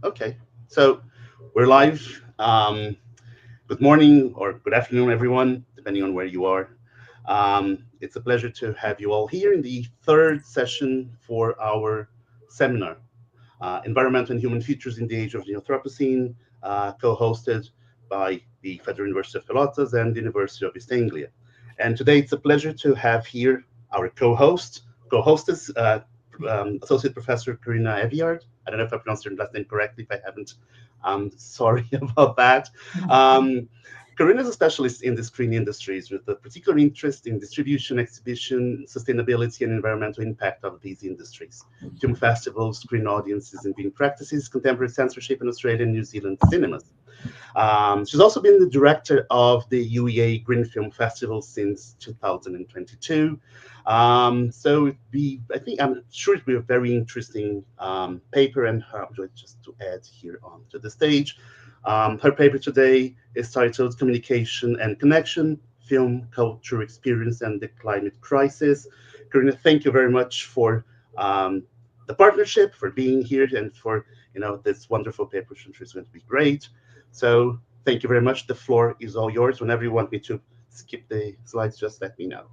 Okay, so we're live. Good morning or good afternoon, everyone, depending on where you are. It's a pleasure to have you all here in the third session for our seminar, Environmental and Human Futures in the Age of the Anthropocene, co-hosted by the Federal University of Pelotas and the University of East Anglia. And today it's a pleasure to have here our co-hostess, Associate Professor Karina Aveyard. I don't know if I pronounced her last name correctly. If I haven't, I'm sorry about that. Um, Karina is a specialist in the screen industries with a particular interest in distribution, exhibition, sustainability, and environmental impact of these industries. Film festivals, screen audiences, and viewing practices, contemporary censorship in Australia and New Zealand cinemas. She's also been the director of the UEA Green Film Festival since 2022. I'm sure it'll be a very interesting paper, and just to add here onto the stage. Her paper today is titled Communication and Connection, Film, Culture, Experience, and the Climate Crisis. Karina, thank you very much for the partnership, for being here, and for this wonderful paper, which is going to be great. So thank you very much. The floor is all yours. Whenever you want me to skip the slides, just let me know.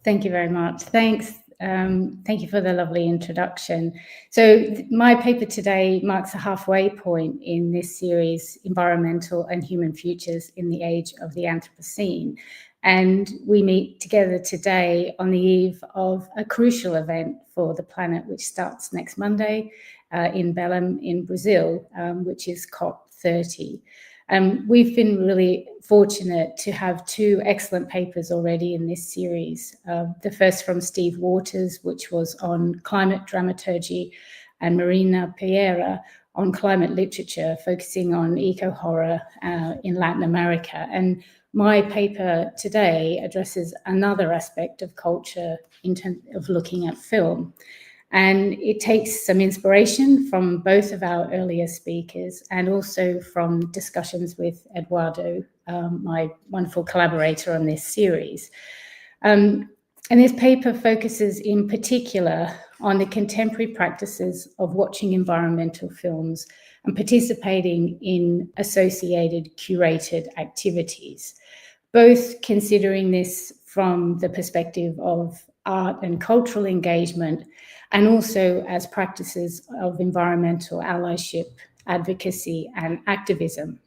Thank you very much. Thanks. Thank you for the lovely introduction. So my paper today marks a halfway point in this series, Environmental and Human Futures in the Age of the Anthropocene. And we meet together today on the eve of a crucial event for the planet, which starts next Monday in Belém in Brazil, which is COP30. We've been really fortunate to have two excellent papers already in this series. The first from Steve Waters, which was on climate dramaturgy, and Marina Pereira on climate literature, focusing on eco-horror in Latin America. And my paper today addresses another aspect of culture in terms of looking at film. And it takes some inspiration from both of our earlier speakers and also from discussions with Eduardo, my wonderful collaborator on this series. And this paper focuses in particular on the contemporary practices of watching environmental films and participating in associated curated activities, both considering this from the perspective of art and cultural engagement, and also as practices of environmental allyship, advocacy, and activism.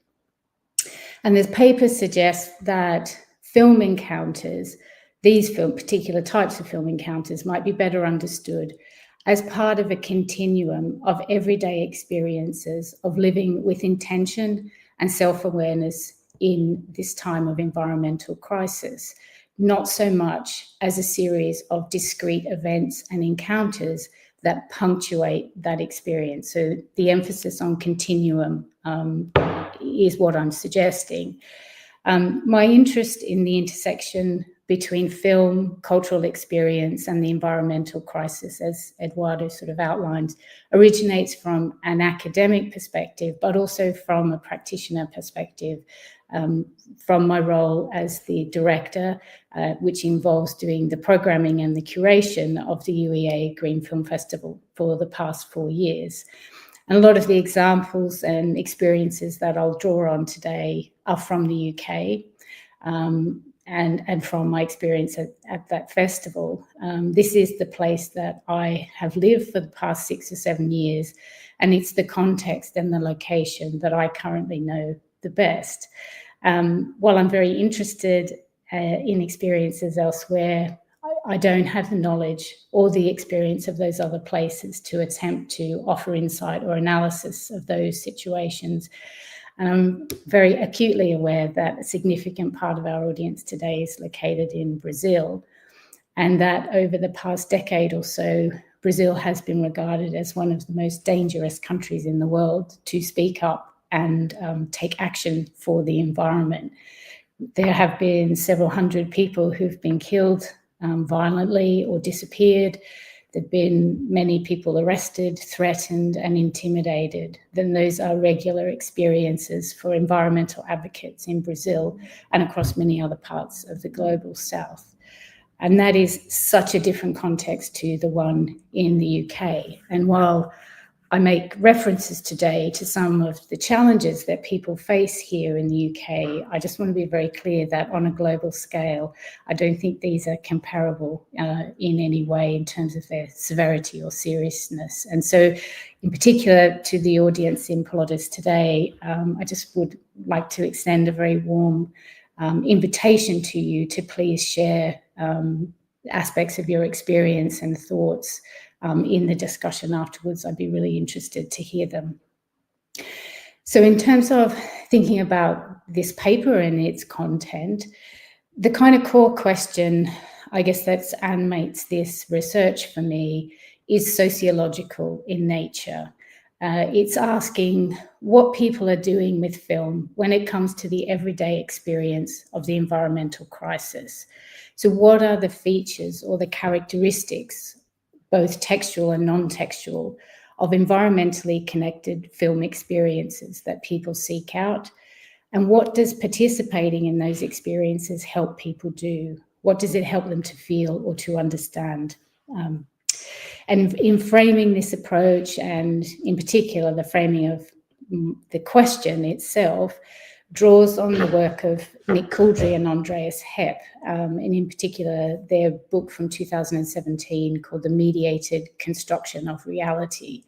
And this paper suggests that film encounters, particular types of film encounters, might be better understood as part of a continuum of everyday experiences of living with intention and self-awareness in this time of environmental crisis, not so much as a series of discrete events and encounters that punctuate that experience. So the emphasis on continuum is what I'm suggesting. My interest in the intersection between film, cultural experience, and the environmental crisis, as Eduardo sort of outlined, originates from an academic perspective, but also from a practitioner perspective, from my role as the director, which involves doing the programming and the curation of the UEA Green Film Festival for the past 4 years. And a lot of the examples and experiences that I'll draw on today are from the UK, and from my experience at that festival. This is the place that I have lived for the past 6 or 7 years, and it's the context and the location that I currently know the best. While I'm very interested in experiences elsewhere, I don't have the knowledge or the experience of those other places to attempt to offer insight or analysis of those situations. And I'm very acutely aware that a significant part of our audience today is located in Brazil, and that over the past decade or so, Brazil has been regarded as one of the most dangerous countries in the world to speak up and take action for the environment. There have been several hundred people who've been killed violently or disappeared. There have been many people arrested, threatened, and intimidated. Then those are regular experiences for environmental advocates in Brazil and across many other parts of the global south. And that is such a different context to the one in the UK. And while I make references today to some of the challenges that people face here in the UK. I just want to be very clear that on a global scale, I don't think these are comparable in any way in terms of their severity or seriousness. And so in particular to the audience in Pilates today, I just would like to extend a very warm invitation to you to please share aspects of your experience and thoughts in the discussion afterwards. I'd be really interested to hear them. So in terms of thinking about this paper and its content, the kind of core question, I guess, that animates this research for me is sociological in nature. It's asking what people are doing with film when it comes to the everyday experience of the environmental crisis. So what are the features or the characteristics, both textual and non-textual, of environmentally connected film experiences that people seek out? And what does participating in those experiences help people do? What does it help them to feel or to understand? And in framing this approach, and in particular the framing of the question itself, draws on the work of Nick Couldry and Andreas Hepp, and in particular their book from 2017 called The Mediated Construction of Reality.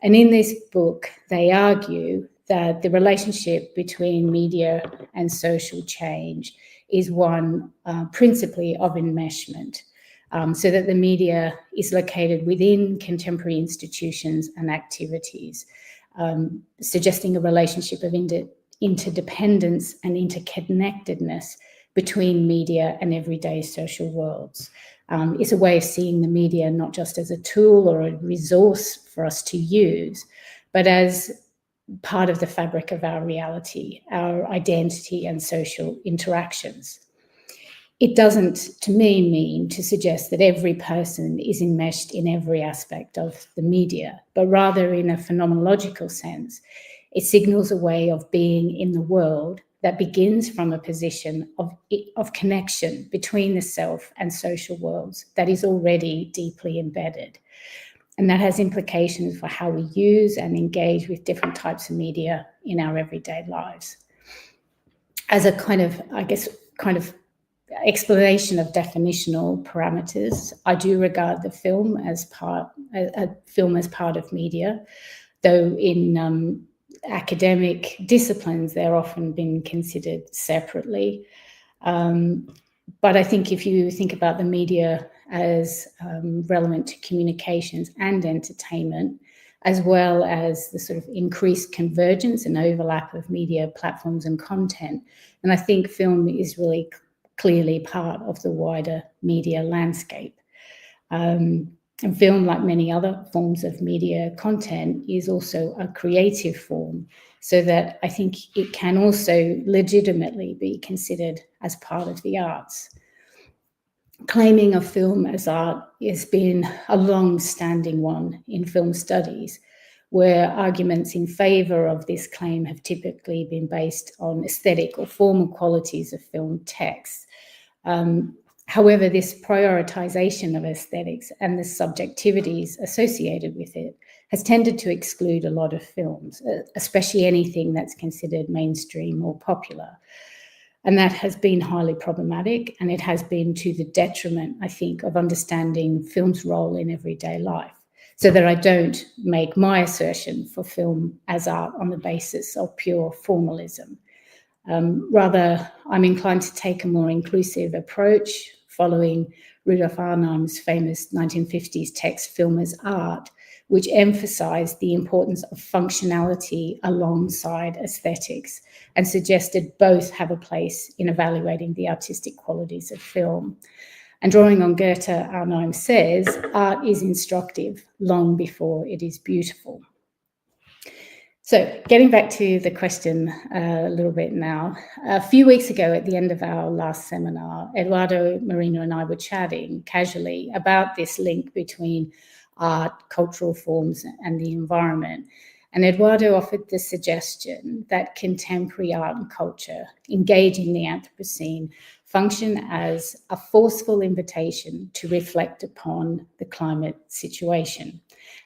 And in this book, they argue that the relationship between media and social change is one principally of enmeshment, so that the media is located within contemporary institutions and activities, suggesting a relationship of interdependence and interconnectedness between media and everyday social worlds. It's a way of seeing the media not just as a tool or a resource for us to use, but as part of the fabric of our reality, our identity and social interactions. It doesn't, to me, mean to suggest that every person is enmeshed in every aspect of the media, but rather in a phenomenological sense, it signals a way of being in the world that begins from a position of connection between the self and social worlds that is already deeply embedded. And that has implications for how we use and engage with different types of media in our everyday lives. As a kind of exploration of definitional parameters, I do regard the film as part of media, though in academic disciplines, they're often been considered separately. But I think if you think about the media as relevant to communications and entertainment, as well as the sort of increased convergence and overlap of media platforms and content, then I think film is really clearly part of the wider media landscape. And film, like many other forms of media content, is also a creative form, so that I think it can also legitimately be considered as part of the arts. Claiming of film as art has been a long-standing one in film studies, where arguments in favour of this claim have typically been based on aesthetic or formal qualities of film texts. However, this prioritisation of aesthetics and the subjectivities associated with it has tended to exclude a lot of films, especially anything that's considered mainstream or popular. And that has been highly problematic, and it has been to the detriment, I think, of understanding film's role in everyday life, so that I don't make my assertion for film as art on the basis of pure formalism. Rather, I'm inclined to take a more inclusive approach, following Rudolf Arnheim's famous 1950s text, Film as Art, which emphasised the importance of functionality alongside aesthetics and suggested both have a place in evaluating the artistic qualities of film. And drawing on Goethe, Arnheim says, art is instructive long before it is beautiful. So getting back to the question a little bit now, a few weeks ago at the end of our last seminar, Eduardo, Marina and I were chatting casually about this link between art, cultural forms and the environment. And Eduardo offered the suggestion that contemporary art and culture, engaging the Anthropocene, function as a forceful invitation to reflect upon the climate situation.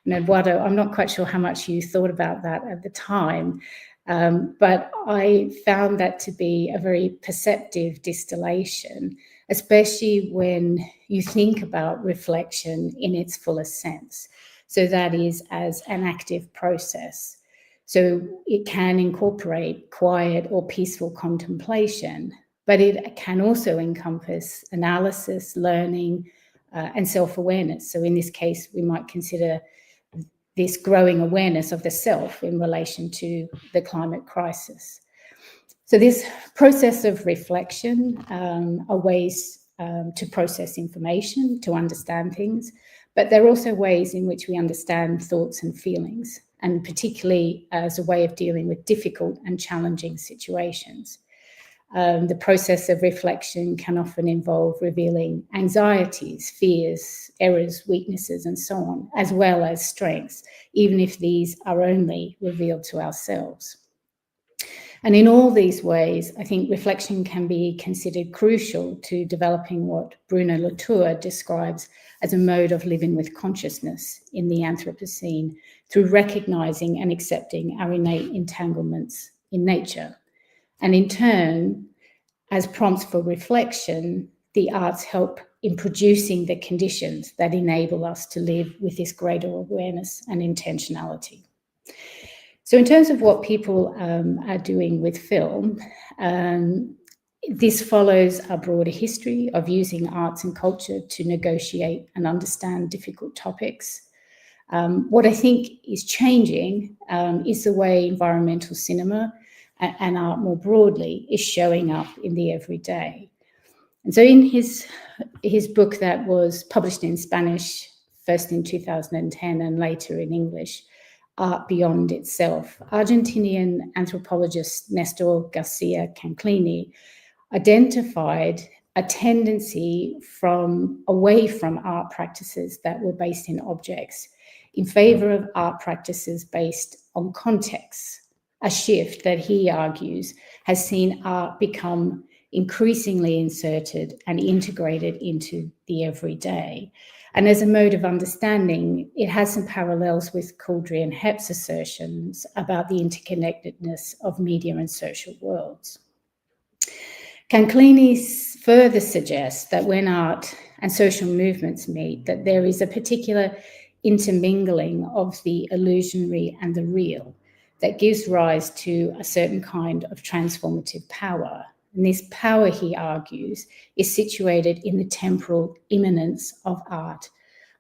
And Eduardo, I'm not quite sure how much you thought about that at the time, but I found that to be a very perceptive distillation, especially when you think about reflection in its fullest sense. So that is as an active process. So it can incorporate quiet or peaceful contemplation, but it can also encompass analysis, learning, and self-awareness. So in this case, we might consider this growing awareness of the self in relation to the climate crisis. So this process of reflection are ways to process information, to understand things, but there are also ways in which we understand thoughts and feelings, and particularly as a way of dealing with difficult and challenging situations. The process of reflection can often involve revealing anxieties, fears, errors, weaknesses, and so on, as well as strengths, even if these are only revealed to ourselves. And in all these ways, I think reflection can be considered crucial to developing what Bruno Latour describes as a mode of living with consciousness in the Anthropocene, through recognizing and accepting our innate entanglements in nature. And in turn, as prompts for reflection, the arts help in producing the conditions that enable us to live with this greater awareness and intentionality. So in terms of what people are doing with film, this follows a broader history of using arts and culture to negotiate and understand difficult topics. What I think is changing is the way environmental cinema and art more broadly is showing up in the everyday. And so in his book that was published in Spanish, first in 2010 and later in English, Art Beyond Itself, Argentinian anthropologist Nestor Garcia Canclini identified a tendency away from art practices that were based in objects in favor of art practices based on context, a shift that he argues has seen art become increasingly inserted and integrated into the everyday. And as a mode of understanding, it has some parallels with Couldry and Hep's assertions about the interconnectedness of media and social worlds. Canclini further suggests that when art and social movements meet, that there is a particular intermingling of the illusionary and the real that gives rise to a certain kind of transformative power. And this power, he argues, is situated in the temporal immanence of art,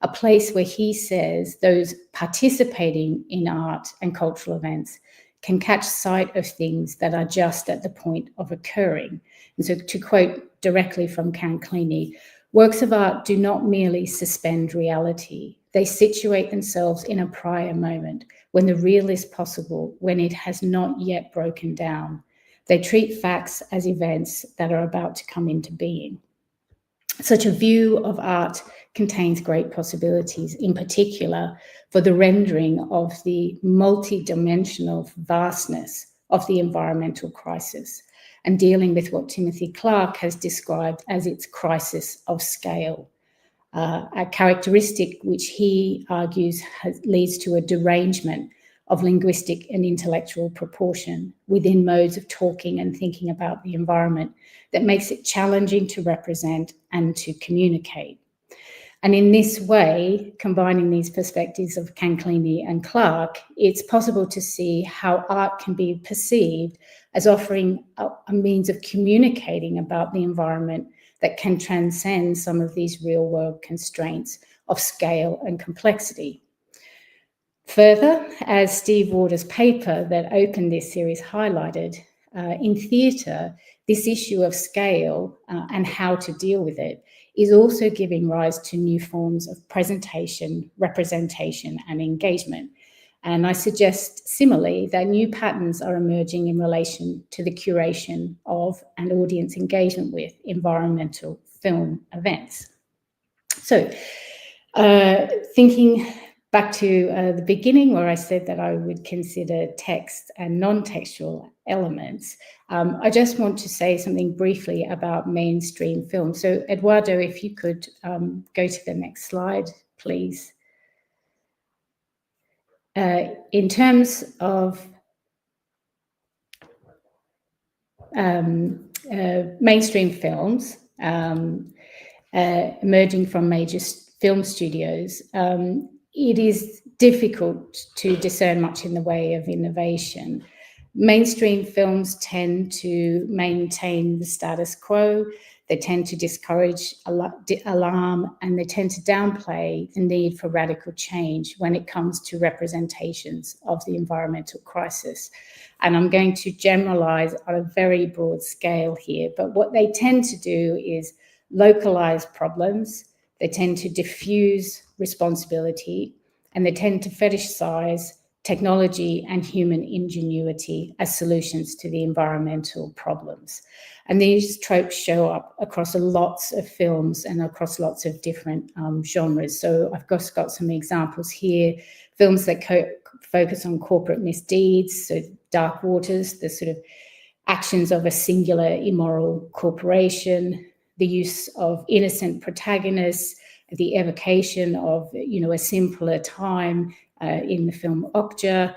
a place where he says those participating in art and cultural events can catch sight of things that are just at the point of occurring. And so to quote directly from Canclini, works of art do not merely suspend reality. They situate themselves in a prior moment when the real is possible, when it has not yet broken down. They treat facts as events that are about to come into being. Such a view of art contains great possibilities, in particular for the rendering of the multi-dimensional vastness of the environmental crisis and dealing with what Timothy Clark has described as its crisis of scale, a characteristic which he argues leads to a derangement of linguistic and intellectual proportion within modes of talking and thinking about the environment that makes it challenging to represent and to communicate. And in this way, combining these perspectives of Canclini and Clark, it's possible to see how art can be perceived as offering a means of communicating about the environment that can transcend some of these real-world constraints of scale and complexity. Further, as Steve Warder's paper that opened this series highlighted, in theatre, this issue of scale and how to deal with it is also giving rise to new forms of presentation, representation, and engagement. And I suggest similarly that new patterns are emerging in relation to the curation of and audience engagement with environmental film events. So, thinking back to the beginning where I said that I would consider text and non-textual elements, I just want to say something briefly about mainstream film. So Eduardo, if you could go to the next slide, please. In terms of mainstream films emerging from major film studios, it is difficult to discern much in the way of innovation. Mainstream films tend to maintain the status quo, they tend to discourage alarm, and they tend to downplay the need for radical change when it comes to representations of the environmental crisis. And I'm going to generalize on a very broad scale here, but what they tend to do is localize problems, they tend to diffuse responsibility, and they tend to fetishize technology and human ingenuity as solutions to the environmental problems. And these tropes show up across lots of films and across lots of different genres. So I've just got some examples here. Films that focus on corporate misdeeds, so Dark Waters, the sort of actions of a singular immoral corporation, the use of innocent protagonists, the evocation of, a simpler time in the film Okja,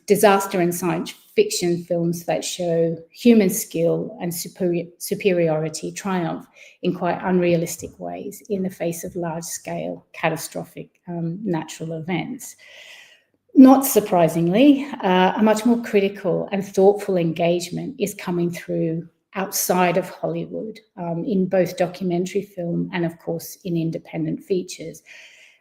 disaster and science fiction films that show human skill and superiority triumph in quite unrealistic ways in the face of large-scale catastrophic natural events. Not surprisingly, a much more critical and thoughtful engagement is coming through outside of Hollywood, in both documentary film and, of course, in independent features.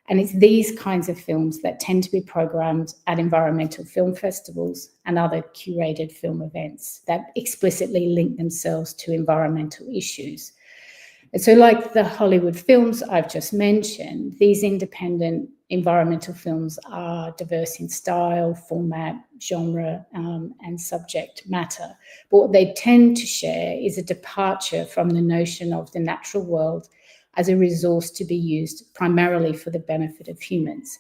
And it's these kinds of films that tend to be programmed at environmental film festivals and other curated film events that explicitly link themselves to environmental issues. And so, like the Hollywood films I've just mentioned, these independent environmental films are diverse in style, format, genre, and subject matter. But what they tend to share is a departure from the notion of the natural world as a resource to be used primarily for the benefit of humans.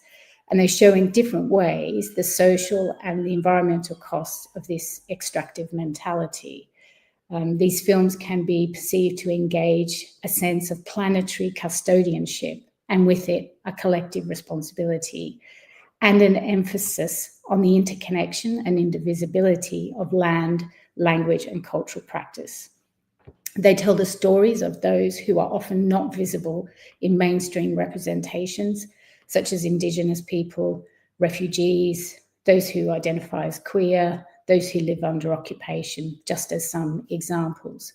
And they show in different ways the social and the environmental costs of this extractive mentality. These films can be perceived to engage a sense of planetary custodianship, and with it, a collective responsibility, and an emphasis on the interconnection and indivisibility of land, language, and cultural practice. They tell the stories of those who are often not visible in mainstream representations, such as Indigenous people, refugees, those who identify as queer, those who live under occupation, just as some examples.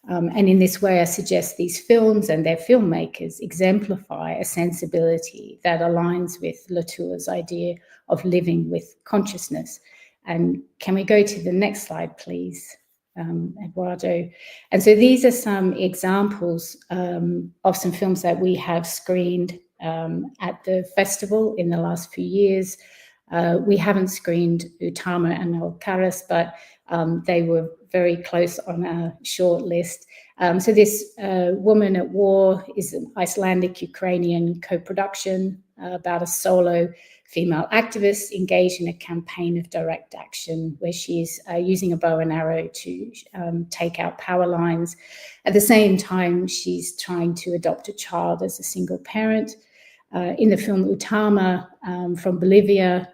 And in this way, I suggest these films and their filmmakers exemplify a sensibility that aligns with Latour's idea of living with consciousness. And can we go to the next slide, please, Eduardo? And so these are some examples of some films that we have screened at the festival in the last few years. We haven't screened Utama and Alcaraz, but they were very close on our short list. So this Woman at War is an Icelandic-Ukrainian co-production about a solo female activist engaged in a campaign of direct action where she's using a bow and arrow to take out power lines. At the same time, she's trying to adopt a child as a single parent. In the film Utama from Bolivia,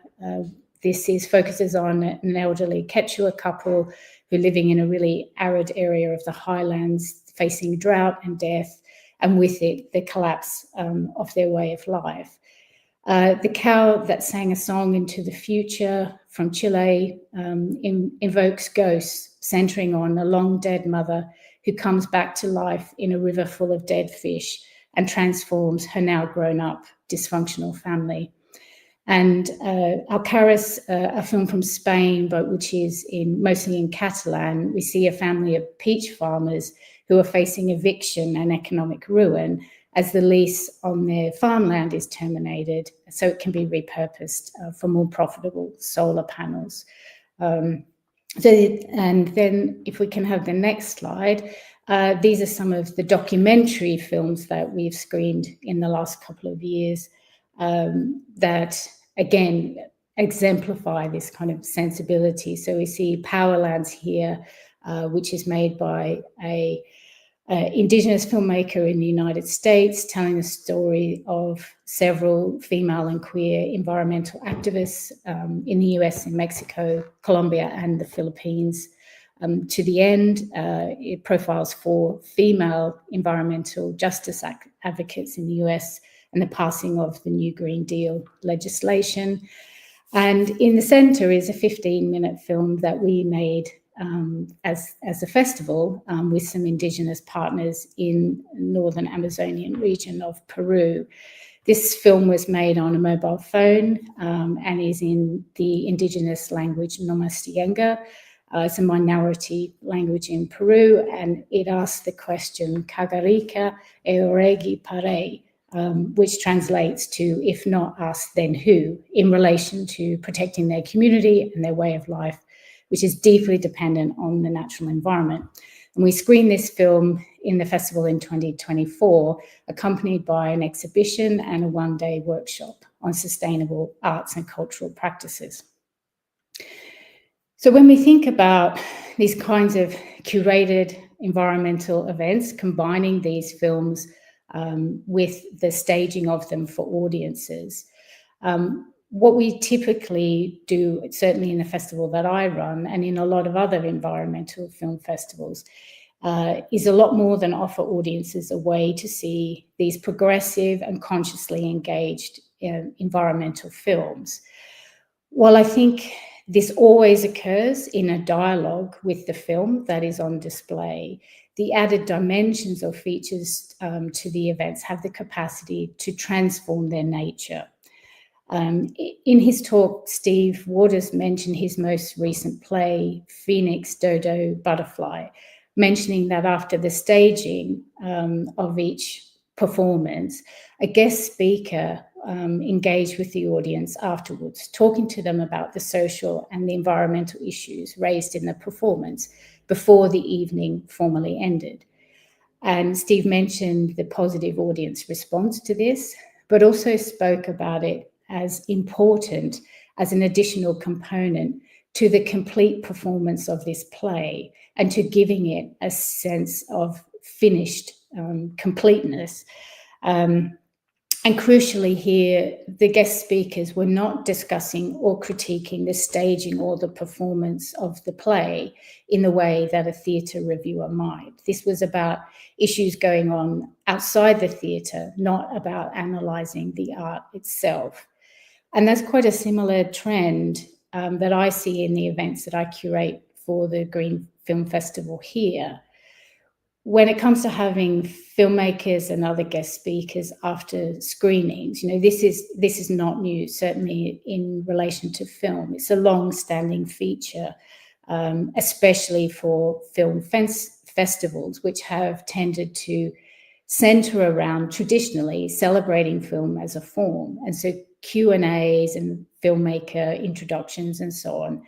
this focuses on an elderly Quechua couple who are living in a really arid area of the highlands, facing drought and death, and with it, the collapse of their way of life. The Cow That Sang a Song into the Future from Chile invokes ghosts, centering on a long dead mother who comes back to life in a river full of dead fish and transforms her now grown-up dysfunctional family. And Alcaraz, a film from Spain, but which is mostly in Catalan, we see a family of peach farmers who are facing eviction and economic ruin as the lease on their farmland is terminated, so it can be repurposed for more profitable solar panels. And then if we can have the next slide, these are some of the documentary films that we've screened in the last couple of years. that, again, exemplify this kind of sensibility. So we see Powerlands here, which is made by a Indigenous filmmaker in the United States, telling the story of several female and queer environmental activists in the US, in Mexico, Colombia, and the Philippines. To the end, it profiles 4 female environmental justice advocates in the US and the passing of the new Green Deal legislation. And in the center is a 15-minute film that we made as a festival with some Indigenous partners in northern Amazonian region of Peru. This film was made on a mobile phone and is in the Indigenous language Nomastienga. It's a minority language in Peru, and it asks the question, Kagarika e oregi pare, which translates to, if not us, then who, in relation to protecting their community and their way of life, which is deeply dependent on the natural environment. And we screened this film in the festival in 2024, accompanied by an exhibition and a one-day workshop on sustainable arts and cultural practices. So when we think about these kinds of curated environmental events, combining these films with the staging of them for audiences, what we typically do, certainly in the festival that I run and in a lot of other environmental film festivals, is a lot more than offer audiences a way to see these progressive and consciously engaged environmental films. While I think this always occurs in a dialogue with the film that is on display, the added dimensions or features to the events have the capacity to transform their nature. In his talk, Steve Waters mentioned his most recent play, Phoenix, Dodo, Butterfly, mentioning that after the staging of each performance, a guest speaker engaged with the audience afterwards, talking to them about the social and the environmental issues raised in the performance before the evening formally ended. And Steve mentioned the positive audience response to this, but also spoke about it as important as an additional component to the complete performance of this play and to giving it a sense of finished completeness. And crucially here, the guest speakers were not discussing or critiquing the staging or the performance of the play in the way that a theatre reviewer might. This was about issues going on outside the theatre, not about analysing the art itself. And that's quite a similar trend that I see in the events that I curate for the Green Film Festival here. When it comes to having filmmakers and other guest speakers after screenings, you know, this is not new, certainly in relation to film. It's a long-standing feature, especially for film festivals, which have tended to center around traditionally celebrating film as a form. And so Q&As and filmmaker introductions and so on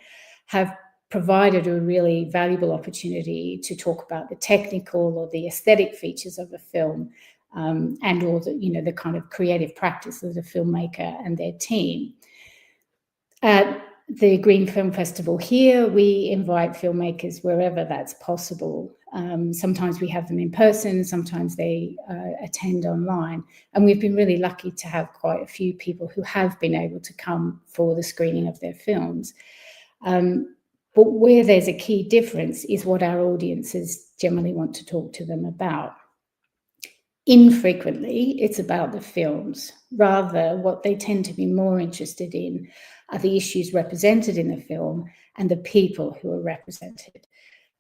have provided a really valuable opportunity to talk about the technical or the aesthetic features of a film, and or the kind of creative practice of the filmmaker and their team. At the Green Film Festival here, we invite filmmakers wherever that's possible. Sometimes we have them in person, sometimes they attend online. And we've been really lucky to have quite a few people who have been able to come for the screening of their films. But where there's a key difference is what our audiences generally want to talk to them about. Infrequently, it's about the films. Rather, what they tend to be more interested in are the issues represented in the film and the people who are represented.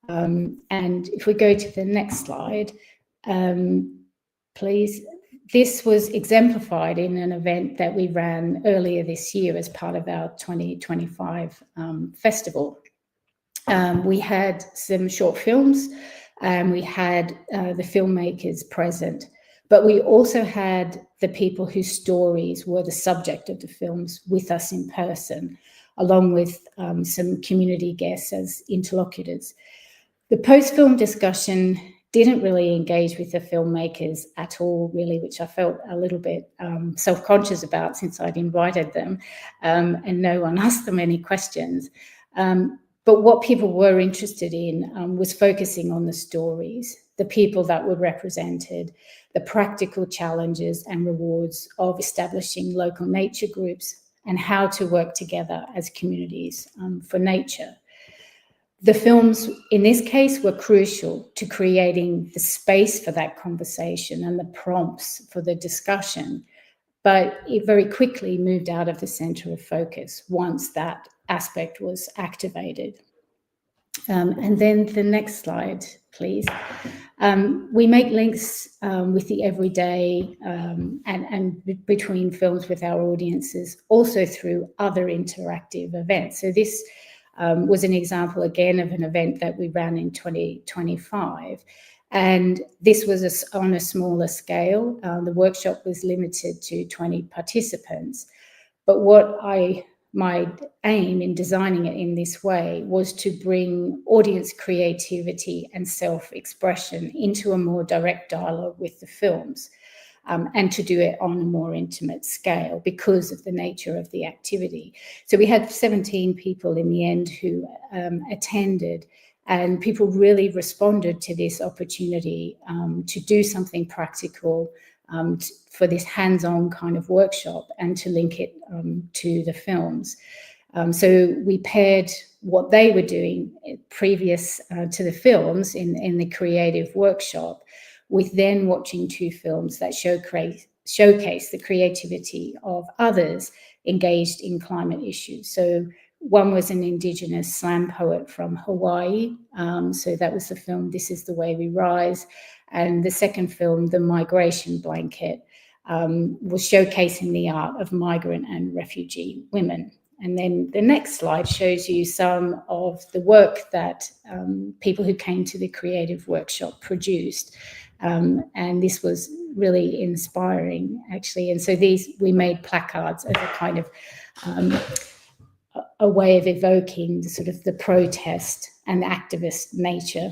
And if we go to the next slide, please. This was exemplified in an event that we ran earlier this year as part of our 2025 festival. We had some short films and we had the filmmakers present, but we also had the people whose stories were the subject of the films with us in person, along with some community guests as interlocutors. The post-film discussion didn't really engage with the filmmakers at all, really, which I felt a little bit self-conscious about since I'd invited them, and no one asked them any questions. But what people were interested in was focusing on the stories, the people that were represented, the practical challenges and rewards of establishing local nature groups, and how to work together as communities for nature. The films, in this case, were crucial to creating the space for that conversation and the prompts for the discussion, but it very quickly moved out of the centre of focus once that aspect was activated. And then the next slide, please. We make links with the everyday and between films with our audiences, also through other interactive events. So this was an example, again, of an event that we ran in 2025. And this was on a smaller scale. The workshop was limited to 20 participants. But my aim in designing it in this way was to bring audience creativity and self-expression into a more direct dialogue with the films, and to do it on a more intimate scale because of the nature of the activity. So we had 17 people in the end who attended, and people really responded to this opportunity to do something practical, for this hands-on kind of workshop, and to link it to the films. So we paired what they were doing previous to the films in the creative workshop with then watching two films that showcase the creativity of others engaged in climate issues. So one was an Indigenous slam poet from Hawaii. So that was the film This Is the Way We Rise. And the second film, The Migration Blanket, was showcasing the art of migrant and refugee women. And then the next slide shows you some of the work that people who came to the creative workshop produced. And this was really inspiring, actually. And so we made placards as a kind of a way of evoking the sort of the protest and activist nature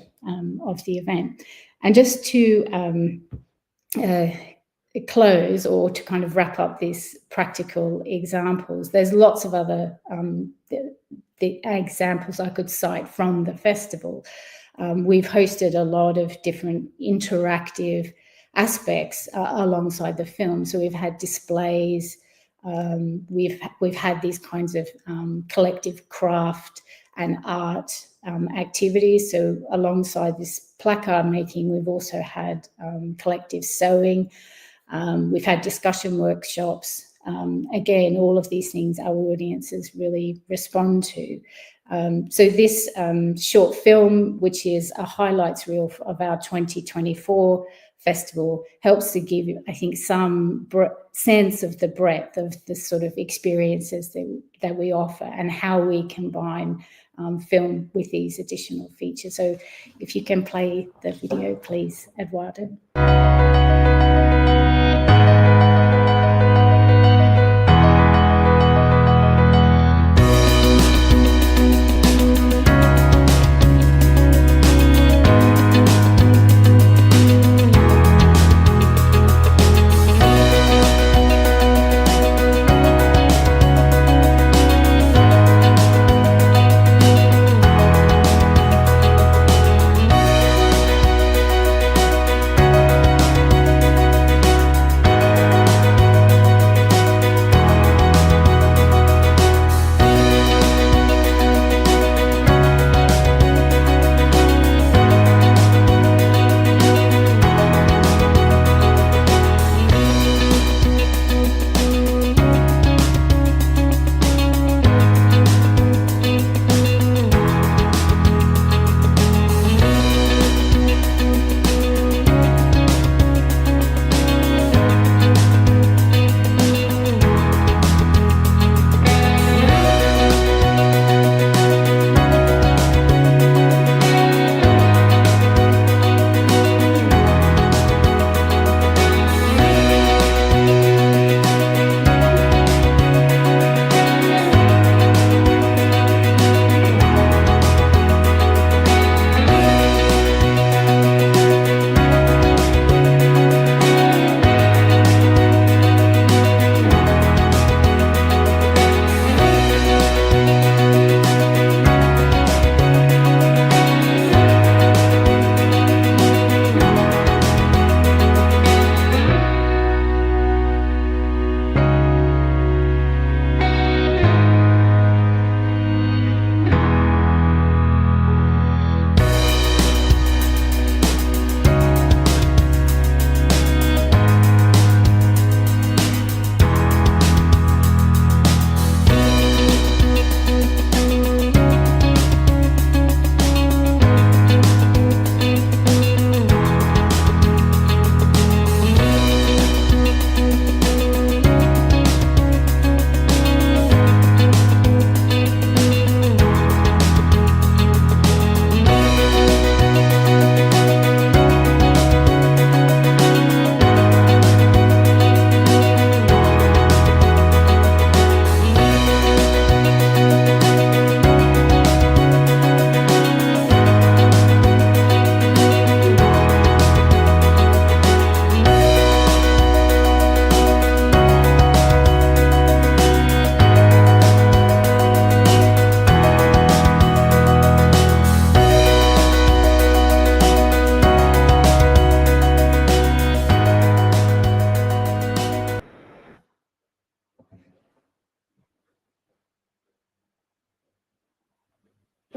of the event. And just to close, or to kind of wrap up these practical examples, there's lots of other the examples I could cite from the festival. We've hosted a lot of different interactive aspects alongside the film. So we've had displays, we've had these kinds of collective craft and art activities. So alongside this placard making, we've also had collective sewing. We've had discussion workshops. Again, all of these things our audiences really respond to. So this short film, which is a highlights reel of our 2024 festival, helps to give you, I think, some sense of the breadth of the sort of experiences that we offer and how we combine film with these additional features. So if you can play the video, please, Aveyard.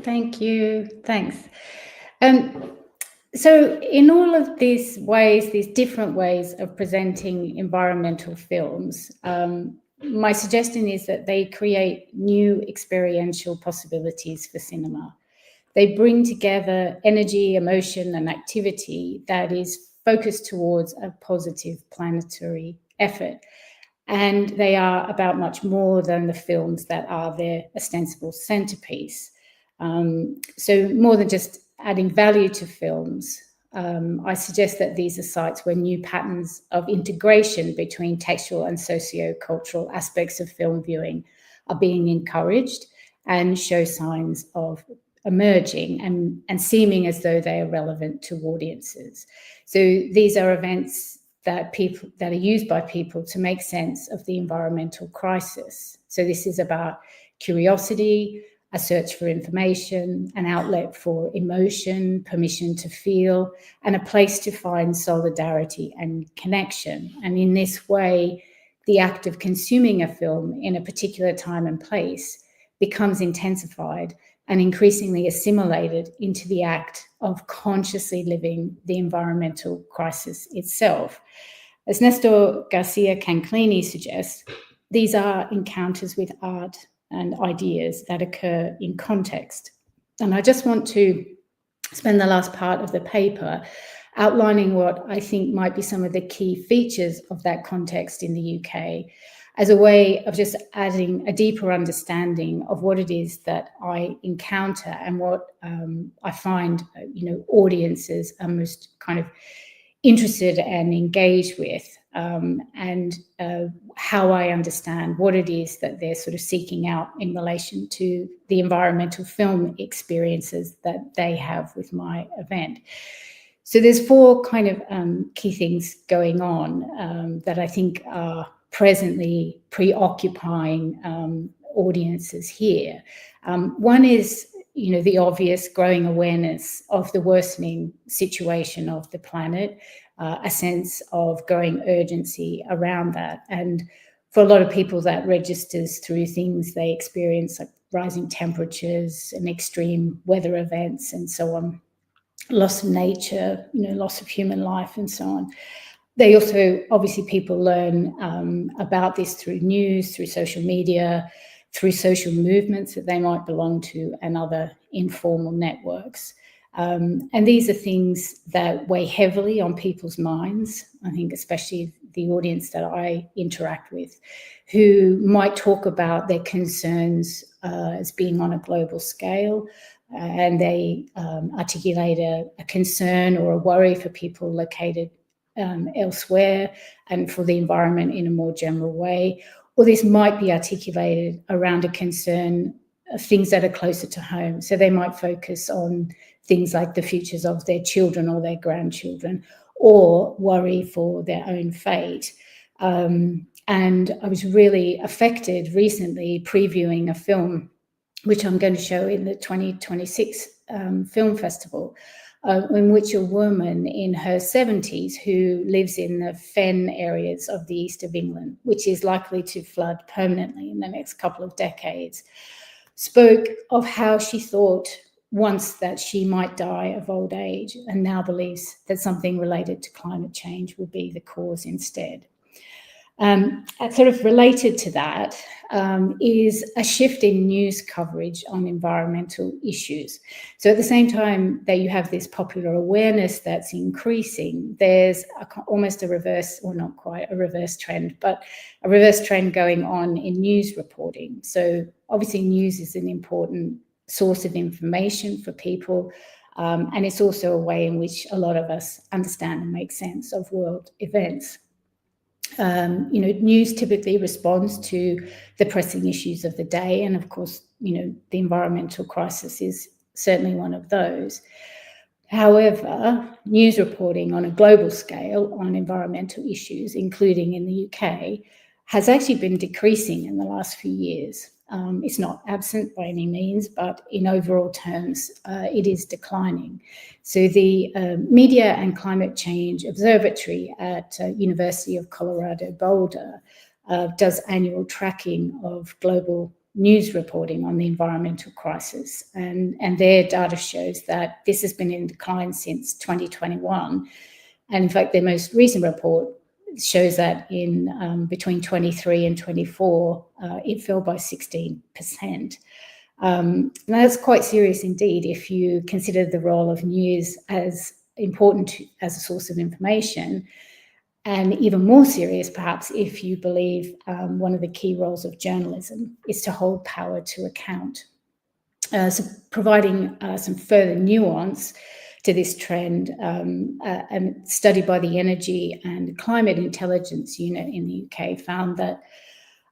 Thank you. Thanks. So in all of these ways, these different ways of presenting environmental films, my suggestion is that they create new experiential possibilities for cinema. They bring together energy, emotion, and activity that is focused towards a positive planetary effort. And they are about much more than the films that are their ostensible centerpiece. So more than just adding value to films, I suggest that these are sites where new patterns of integration between textual and socio-cultural aspects of film viewing are being encouraged and show signs of emerging and seeming as though they are relevant to audiences. So these are events that are used by people to make sense of the environmental crisis. So this is about curiosity, a search for information, an outlet for emotion, permission to feel, and a place to find solidarity and connection. And in this way, the act of consuming a film in a particular time and place becomes intensified and increasingly assimilated into the act of consciously living the environmental crisis itself. As Nestor Garcia Canclini suggests, these are encounters with art and ideas that occur in context. And I just want to spend the last part of the paper outlining what I think might be some of the key features of that context in the UK, as a way of just adding a deeper understanding of what it is that I encounter and what I find, audiences are most kind of interested and engaged with, and how I understand what it is that they're sort of seeking out in relation to the environmental film experiences that they have with my event. So there's four kind of key things going on that I think are presently preoccupying audiences here. One is, the obvious growing awareness of the worsening situation of the planet, a sense of growing urgency around that. And for a lot of people, that registers through things they experience, like rising temperatures and extreme weather events and so on, loss of nature, loss of human life and so on. They also, obviously, people learn about this through news, through social media, through social movements that they might belong to, and other informal networks. And these are things that weigh heavily on people's minds, I think, especially the audience that I interact with, who might talk about their concerns as being on a global scale, and they articulate a concern or a worry for people located elsewhere and for the environment in a more general way. Or this might be articulated around a concern of things that are closer to home. So they might focus on things like the futures of their children or their grandchildren, or worry for their own fate. And I was really affected recently previewing a film, which I'm going to show in the 2026 film festival, in which a woman in her 70s who lives in the fen areas of the east of England, which is likely to flood permanently in the next couple of decades, spoke of how she thought once that she might die of old age, and now believes that something related to climate change will be the cause instead. Sort of related to that is a shift in news coverage on environmental issues. So at the same time that you have this popular awareness that's increasing, there's almost a reverse, or not quite a reverse trend, but a reverse trend going on in news reporting. So obviously news is an important source of information for people, and it's also a way in which a lot of us understand and make sense of world events. News typically responds to the pressing issues of the day. And of course, the environmental crisis is certainly one of those. However, news reporting on a global scale on environmental issues, including in the UK, has actually been decreasing in the last few years. It's not absent by any means, but in overall terms, it is declining. So the Media and Climate Change Observatory at University of Colorado Boulder does annual tracking of global news reporting on the environmental crisis. And their data shows that this has been in decline since 2021. And in fact, their most recent report shows that in between 23 and 24, it fell by 16%. And that's quite serious indeed if you consider the role of news as important as a source of information, and even more serious perhaps if you believe one of the key roles of journalism is to hold power to account. So providing some further nuance to this trend, a study by the Energy and Climate Intelligence Unit in the UK found that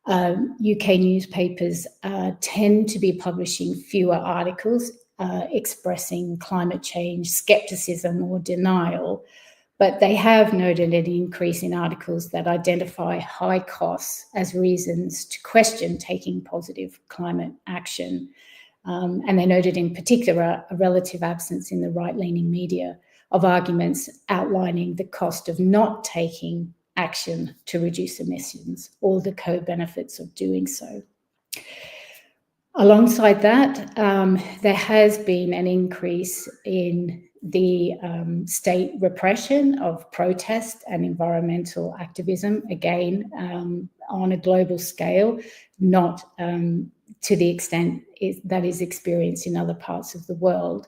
UK newspapers tend to be publishing fewer articles expressing climate change skepticism or denial, but they have noted an increase in articles that identify high costs as reasons to question taking positive climate action. And they noted in particular a relative absence in the right-leaning media of arguments outlining the cost of not taking action to reduce emissions or the co-benefits of doing so. Alongside that, there has been an increase in the state repression of protest and environmental activism, again, on a global scale, not to the extent that is experienced in other parts of the world.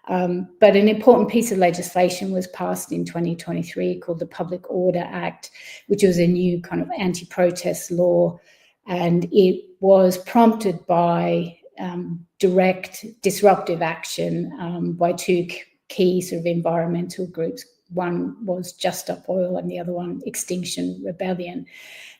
But an important piece of legislation was passed in 2023 called the Public Order Act, which was a new kind of anti-protest law, and it was prompted by direct disruptive action by two key sort of environmental groups. One was Just Stop Oil and the other one Extinction Rebellion.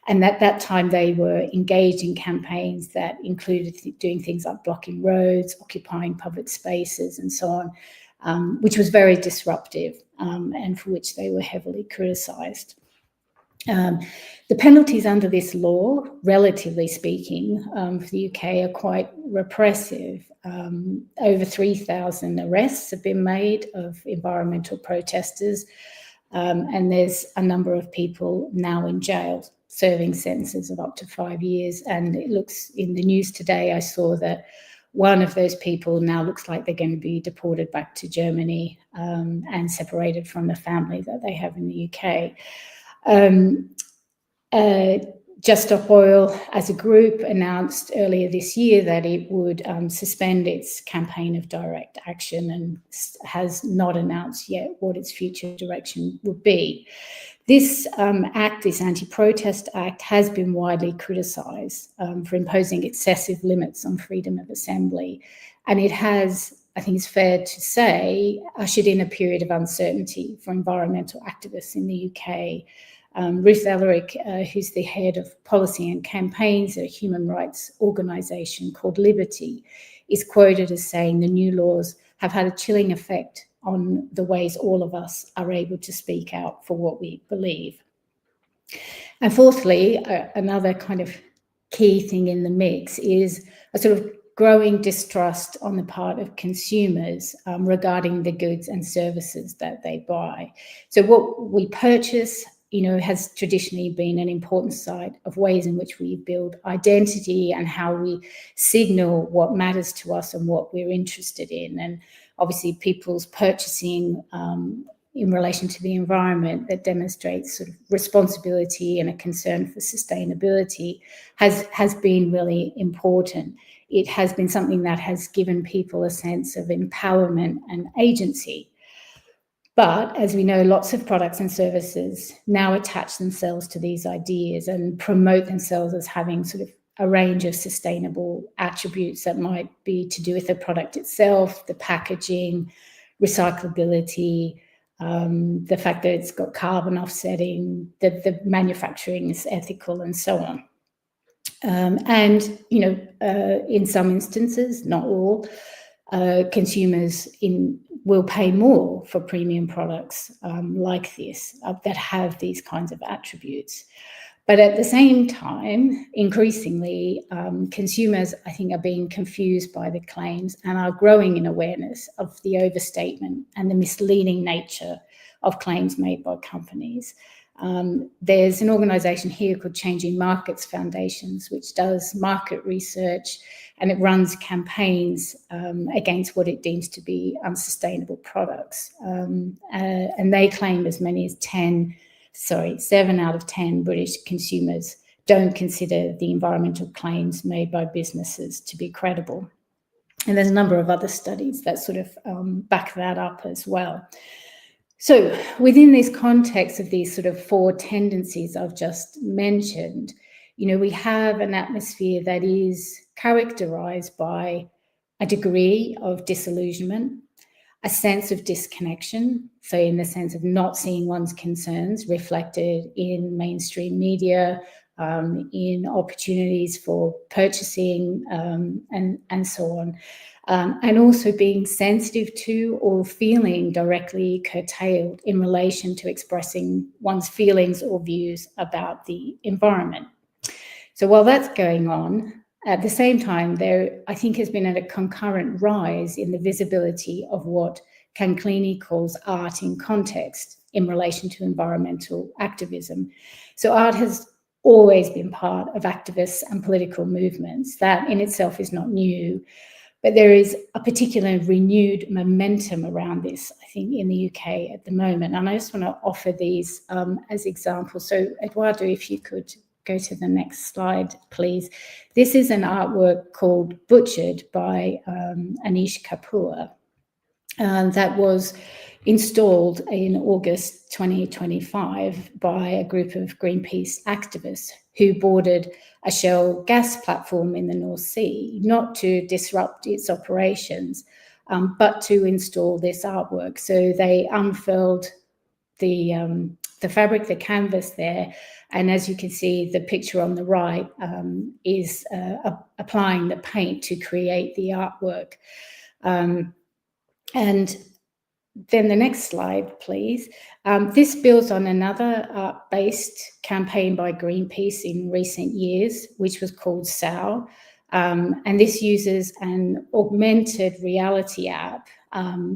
And at that time, they were engaged in campaigns that included doing things like blocking roads, occupying public spaces, and so on, which was very disruptive and for which they were heavily criticised. The penalties under this law, relatively speaking, for the UK are quite repressive. Over 3,000 arrests have been made of environmental protesters, and there's a number of people now in jail serving sentences of up to 5 years. And it looks in the news today, I saw that one of those people now looks like they're going to be deported back to Germany and separated from the family that they have in the UK. Just Stop Oil as a group announced earlier this year that it would suspend its campaign of direct action and has not announced yet what its future direction would be. This act, this Anti-Protest Act, has been widely criticised for imposing excessive limits on freedom of assembly. And it has, I think it's fair to say, ushered in a period of uncertainty for environmental activists in the UK. Ruth Ellerick, who's the head of policy and campaigns at a human rights organisation called Liberty, is quoted as saying the new laws have had a chilling effect on the ways all of us are able to speak out for what we believe. And fourthly, another kind of key thing in the mix is a sort of growing distrust on the part of consumers regarding the goods and services that they buy. So what we purchase, has traditionally been an important side of ways in which we build identity and how we signal what matters to us and what we're interested in. And obviously people's purchasing in relation to the environment that demonstrates sort of responsibility and a concern for sustainability has been really important. It has been something that has given people a sense of empowerment and agency. But as we know, lots of products and services now attach themselves to these ideas and promote themselves as having sort of a range of sustainable attributes that might be to do with the product itself, the packaging, recyclability, the fact that it's got carbon offsetting, that the manufacturing is ethical, and so on. In some instances, not all, consumers will pay more for premium products like this that have these kinds of attributes. But at the same time, increasingly, consumers, I think, are being confused by the claims and are growing in awareness of the overstatement and the misleading nature of claims made by companies. There's an organisation here called Changing Markets Foundations, which does market research, and it runs campaigns against what it deems to be unsustainable products. And they claim as many as 7 out of 10 British consumers don't consider the environmental claims made by businesses to be credible. And there's a number of other studies that sort of back that up as well. So within this context of these sort of 4 tendencies I've just mentioned, we have an atmosphere that is characterized by a degree of disillusionment, a sense of disconnection, so in the sense of not seeing one's concerns reflected in mainstream media, in opportunities for purchasing, and so on. And also being sensitive to or feeling directly curtailed in relation to expressing one's feelings or views about the environment. So while that's going on, at the same time, there, I think, has been a concurrent rise in the visibility of what Canclini calls art in context in relation to environmental activism. So art has always been part of activists and political movements. That in itself is not new, but there is a particular renewed momentum around this, I think, in the UK at the moment. And I just want to offer these as examples. So Eduardo, if you could go to the next slide, please. This is an artwork called Butchered by Anish Kapoor that was installed in August 2025 by a group of Greenpeace activists who boarded a Shell gas platform in the North Sea, not to disrupt its operations, but to install this artwork. So they unfurled the fabric, the canvas there, and as you can see, the picture on the right is applying the paint to create the artwork. And then the next slide, please. This builds on another art-based campaign by Greenpeace in recent years, which was called SOW. And this uses an augmented reality app,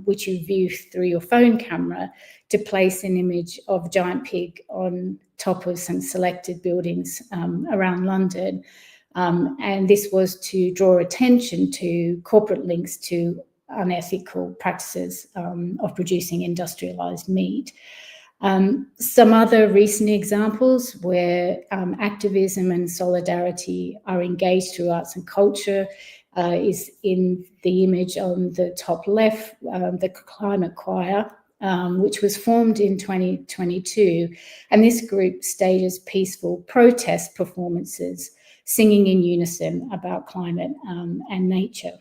which you view through your phone camera, to place an image of a giant pig on top of some selected buildings around London. And this was to draw attention to corporate links to unethical practices of producing industrialized meat. Some other recent examples where activism and solidarity are engaged through arts and culture is in the image on the top left, the Climate Choir, which was formed in 2022. And this group stages peaceful protest performances, singing in unison about climate and nature.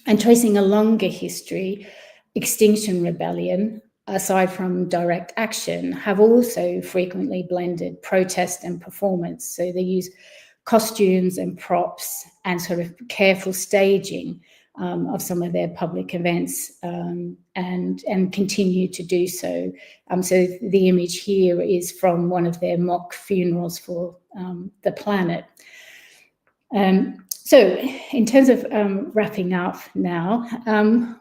And tracing a longer history, Extinction Rebellion, aside from direct action, have also frequently blended protest and performance. So they use costumes and props and sort of careful staging of some of their public events and continue to do so. So the image here is from one of their mock funerals for the planet. So in terms of wrapping up now,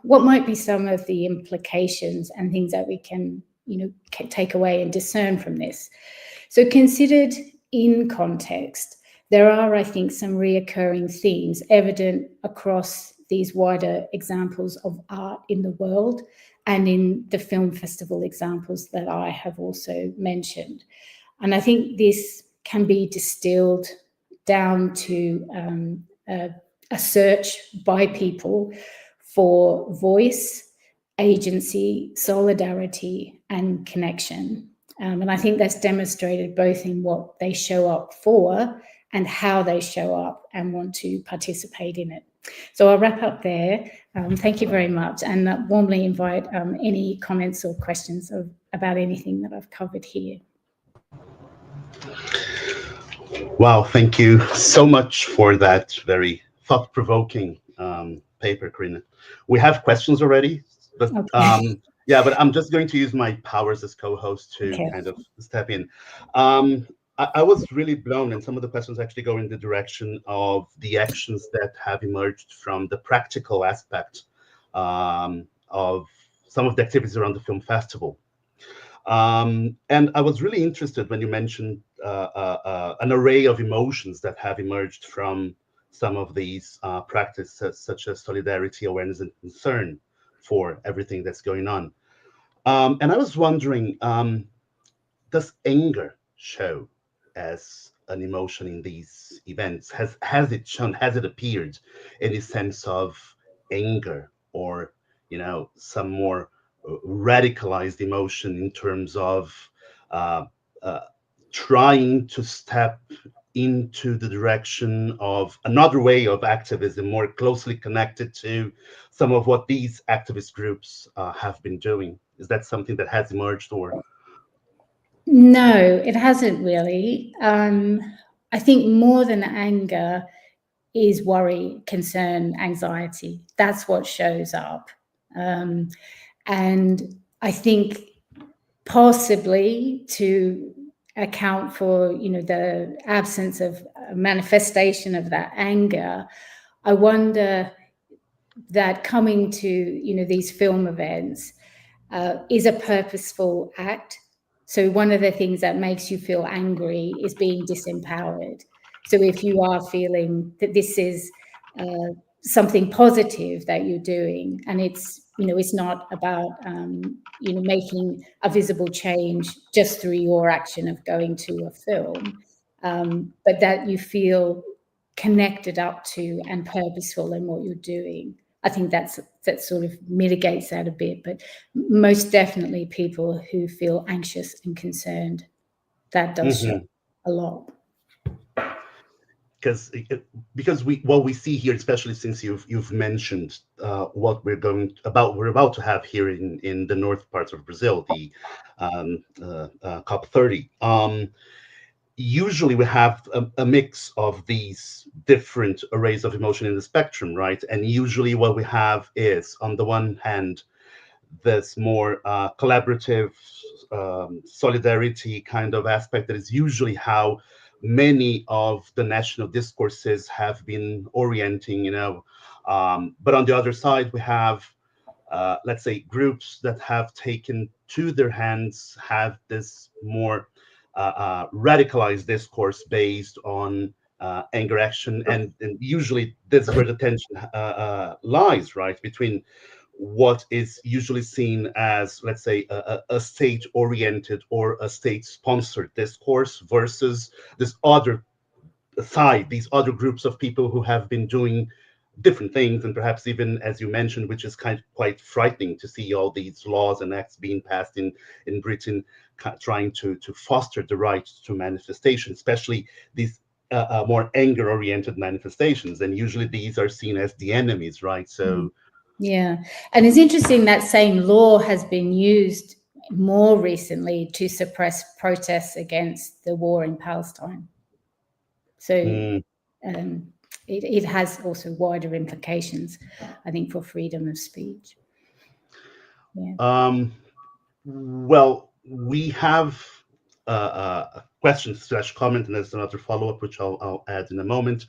what might be some of the implications and things that we can, take away and discern from this? So considered in context, there are, I think, some reoccurring themes evident across these wider examples of art in the world and in the film festival examples that I have also mentioned. And I think this can be distilled down to a search by people for voice, agency, solidarity, and connection. And I think that's demonstrated both in what they show up for and how they show up and want to participate in it. So I'll wrap up there. Thank you very much, and warmly invite any comments or questions about anything that I've covered here. Wow, thank you so much for that very thought-provoking paper, Karina. We have questions already, but okay. But I'm just going to use my powers as co-host to kind of step in. I was really blown, and some of the questions actually go in the direction of the actions that have emerged from the practical aspect of some of the activities around the film festival. And I was really interested when you mentioned an array of emotions that have emerged from some of these practices, such as solidarity, awareness, and concern for everything that's going on. And I was wondering, does anger show as an emotion in these events? Has it shown? Has it appeared any sense of anger, or some more radicalized emotion in terms of uh, uh, trying to step into the direction of another way of activism, more closely connected to some of what these activist groups have been doing? Is that something that has emerged, or? No, it hasn't really. I think more than anger is worry, concern, anxiety. That's what shows up. And I think possibly to account for, the absence of a manifestation of that anger, I wonder that coming to, these film events is a purposeful act. So one of the things that makes you feel angry is being disempowered. So if you are feeling that this is something positive that you're doing, and it's not about making a visible change just through your action of going to a film, but that you feel connected up to and purposeful in what you're doing. I think that sort of mitigates that a bit, but most definitely people who feel anxious and concerned, that does show a lot. Because what we see here, especially since you've mentioned what we're about to have here in the north parts of Brazil, the COP30. Usually we have a mix of these different arrays of emotion in the spectrum, right? And usually what we have is, on the one hand, this more collaborative solidarity kind of aspect that is usually how many of the national discourses have been orienting, but on the other side, we have, let's say, groups that have taken to their hands, have this more radicalized discourse based on anger action. And usually this is where the tension lies, right, between what is usually seen as, let's say, a state-oriented or a state-sponsored discourse versus this other side, these other groups of people who have been doing different things, and perhaps even, as you mentioned, which is quite frightening to see all these laws and acts being passed in Britain, trying to foster the right to manifestation, especially these more anger-oriented manifestations. And usually these are seen as the enemies, right? So yeah, and it's interesting that same law has been used more recently to suppress protests against the war in Palestine. So it has also wider implications, I think, for freedom of speech. Yeah. Well, we have a question / comment, and there's another follow-up, which I'll add in a moment.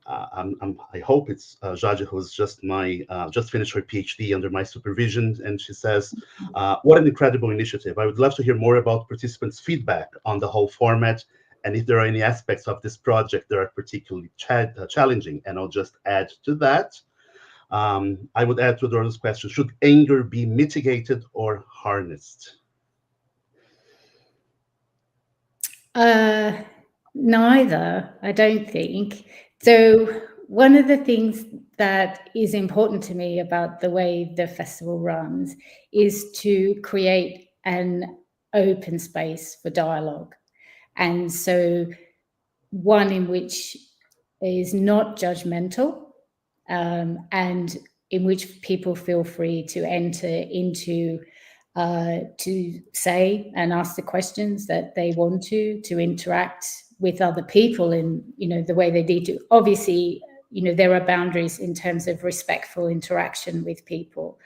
I hope it's Jaja, who's just finished her PhD under my supervision, and she says, "What an incredible initiative! I would love to hear more about participants' feedback on the whole format, and if there are any aspects of this project that are particularly challenging." And I'll just add to that. I would add to Dorothy's question: should anger be mitigated or harnessed? Neither, I don't think. So one of the things that is important to me about the way the festival runs is to create an open space for dialogue. And so one in which is not judgmental, and in which people feel free to enter into to say and ask the questions that they want to interact with other people in, the way they need to. Obviously, there are boundaries in terms of respectful interaction with people.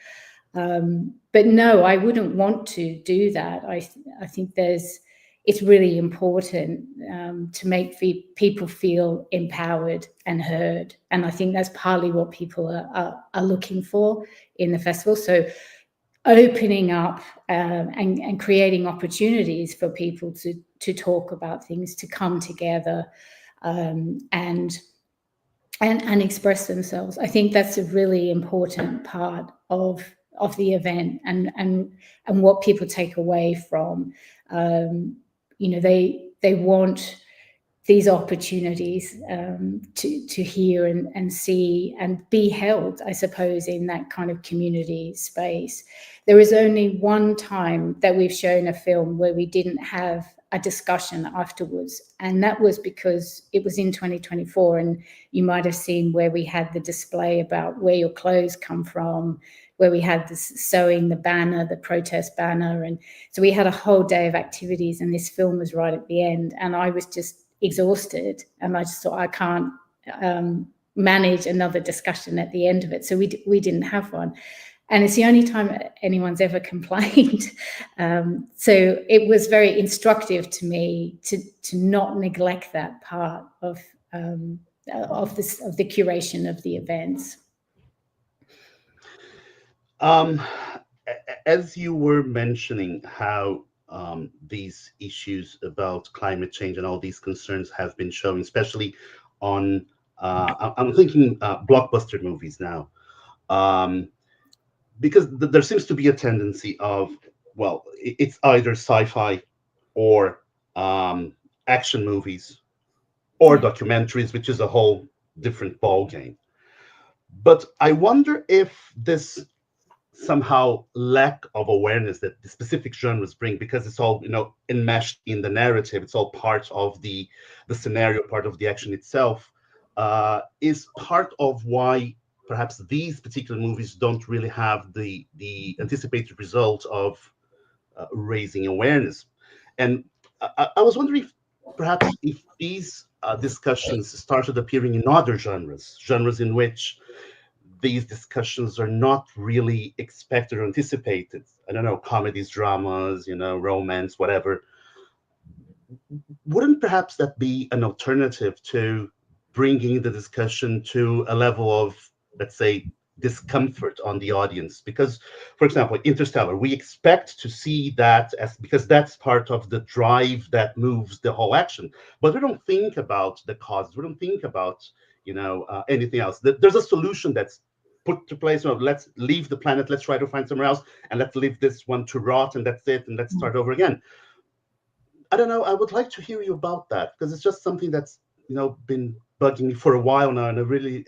But no, I wouldn't want to do that. I think it's really important to make people feel empowered and heard. And I think that's partly what people are looking for in the festival. So opening up and creating opportunities for people to talk about things, to come together and express themselves. I think that's a really important part of the event and what people take away from. They want these opportunities to hear and see and be held, I suppose, in that kind of community space. There is only one time that we've shown a film where we didn't have a discussion afterwards, and that was because it was in 2024, and you might have seen where we had the display about where your clothes come from, where we had this sewing the banner, the protest banner, and so we had a whole day of activities, and this film was right at the end, and I was just exhausted, and I just thought, I can't manage another discussion at the end of it, so we didn't have one. And it's the only time anyone's ever complained. So it was very instructive to me to not neglect that part of the curation of the events. As you were mentioning how these issues about climate change and all these concerns have been shown, especially on, I'm thinking blockbuster movies now. Because there seems to be a tendency of, well, it's either sci-fi or action movies or documentaries, which is a whole different ballgame. But I wonder if this somehow lack of awareness that the specific genres bring, because it's all enmeshed in the narrative, it's all part of the scenario, part of the action itself, is part of why perhaps these particular movies don't really have the anticipated result of raising awareness. And I was wondering if these discussions started appearing in other genres in which these discussions are not really expected or anticipated. I don't know, comedies, dramas, romance, whatever. Wouldn't perhaps that be an alternative to bringing the discussion to a level of, let's say, discomfort on the audience? Because, for example, Interstellar, we expect to see that because that's part of the drive that moves the whole action, but we don't think about the causes. We don't think about anything else. There's a solution that's put to place. Let's leave the planet, let's try to find somewhere else, and let's leave this one to rot, and that's it, and let's start over again. I don't know, I would like to hear you about that, because it's just something that's been bugging me for a while now, and I really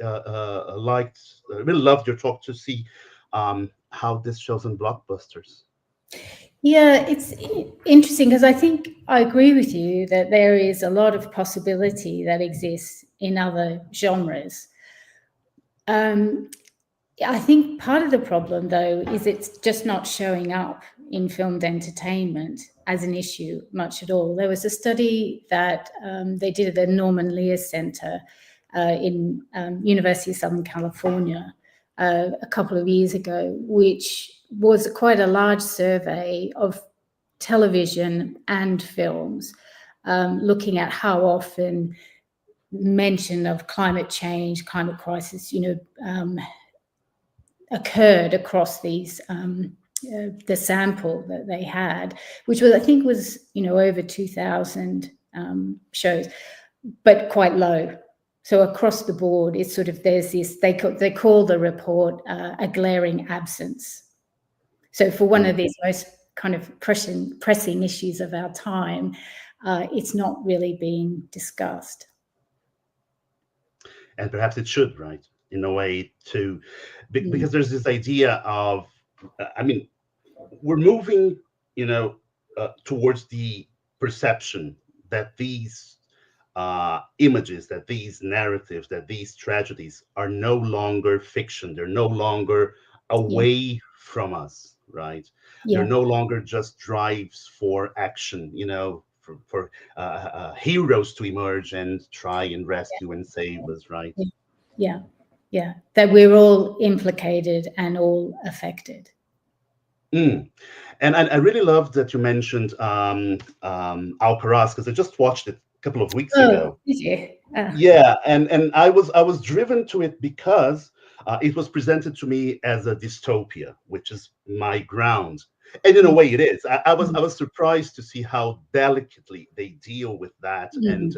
loved your talk to see how this shows in blockbusters. Yeah, it's interesting, because I think I agree with you that there is a lot of possibility that exists in other genres. I think part of the problem, though, is it's just not showing up in filmed entertainment as an issue much at all. There was a study that they did at the Norman Lear Center in University of Southern California a couple of years ago, which was quite a large survey of television and films, looking at how often mention of climate change, climate crisis, occurred across these the sample that they had, which was, I think, was over 2,000 shows, but quite low. So across the board, it's sort of, there's this, they call the report a glaring absence. So for one of these most kind of pressing issues of our time, it's not really being discussed. And perhaps it should, right? In a way, too, because there's this idea of, we're moving, towards the perception that these images, that these narratives, that these tragedies are no longer fiction. They're no longer away from us, right? They're no longer just drives for action, for heroes to emerge and try and rescue and save us, right? Yeah, that we're all implicated and all affected. And I really loved that you mentioned Alcaraz, because I just watched it a couple of weeks ago. Did you? Yeah, and I was driven to it because it was presented to me as a dystopia, which is my ground. And in a way, it is. I was surprised to see how delicately they deal with that, Mm,